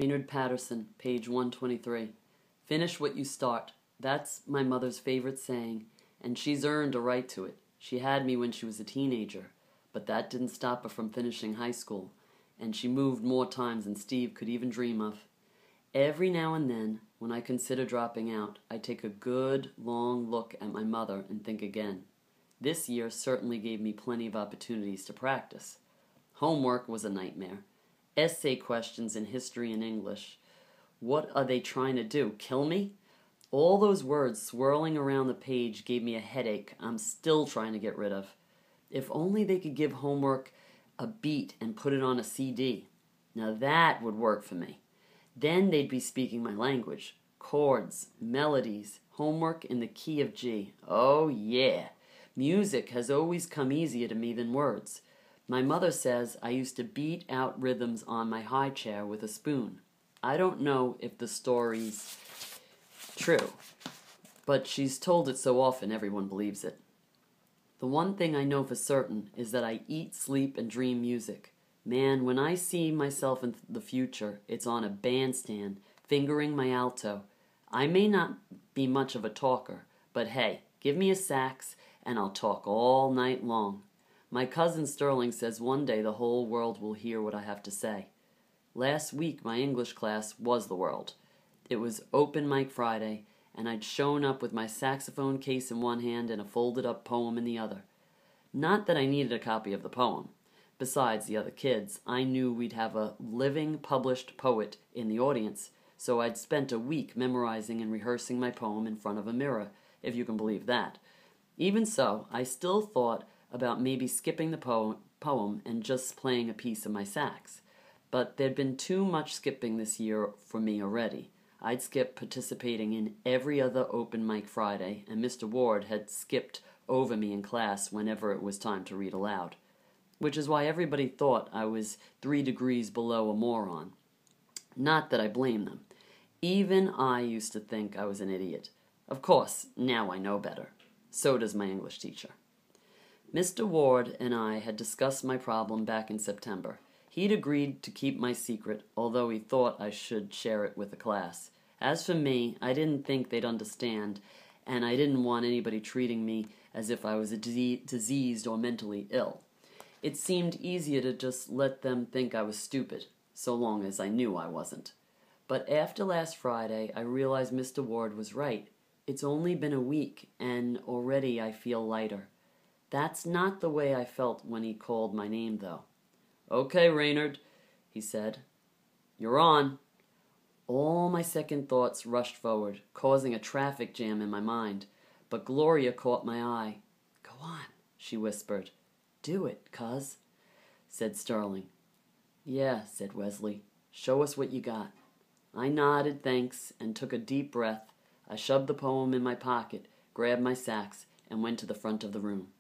Raynard Patterson, page 123. Finish what you start. That's my mother's favorite saying, and she's earned a right to it. She had me when she was a teenager, but that didn't stop her from finishing high school, and she moved more times than Steve could even dream of. Every now and then, when I consider dropping out, I take a good, long look at my mother and think again. This year certainly gave me plenty of opportunities to practice. Homework was a nightmare. Essay questions in history and English. What are they trying to do, kill me? All those words swirling around the page gave me a headache I'm still trying to get rid of. If only they could give homework a beat and put it on a CD. Now that would work for me. Then they'd be speaking my language. Chords, melodies, homework in the key of G. Oh yeah! Music has always come easier to me than words. My mother says I used to beat out rhythms on my high chair with a spoon. I don't know if the story's true, but she's told it so often everyone believes it. The one thing I know for certain is that I eat, sleep, and dream music. Man, when I see myself in the future, it's on a bandstand, fingering my alto. I may not be much of a talker, but hey, give me a sax, and I'll talk all night long. My cousin Sterling says one day the whole world will hear what I have to say. Last week, my English class was the world. It was open mic Friday, and I'd shown up with my saxophone case in one hand and a folded-up poem in the other. Not that I needed a copy of the poem. Besides the other kids, I knew we'd have a living, published poet in the audience, so I'd spent a week memorizing and rehearsing my poem in front of a mirror, if you can believe that. Even so, I still thought about maybe skipping the poem and just playing a piece of my sax. But there'd been too much skipping this year for me already. I'd skipped participating in every other open mic Friday, and Mr. Ward had skipped over me in class whenever it was time to read aloud. Which is why everybody thought I was 3 degrees below a moron. Not that I blame them. Even I used to think I was an idiot. Of course, now I know better. So does my English teacher. Mr. Ward and I had discussed my problem back in September. He'd agreed to keep my secret, although he thought I should share it with the class. As for me, I didn't think they'd understand, and I didn't want anybody treating me as if I was diseased or mentally ill. It seemed easier to just let them think I was stupid, so long as I knew I wasn't. But after last Friday, I realized Mr. Ward was right. It's only been a week, and already I feel lighter. That's not the way I felt when he called my name, though. "Okay, Raynard," he said. "You're on." All my second thoughts rushed forward, causing a traffic jam in my mind. But Gloria caught my eye. "Go on," she whispered. "Do it, cuz," said Sterling. "Yeah," said Wesley. "Show us what you got." I nodded thanks and took a deep breath. I shoved the poem in my pocket, grabbed my sax, and went to the front of the room.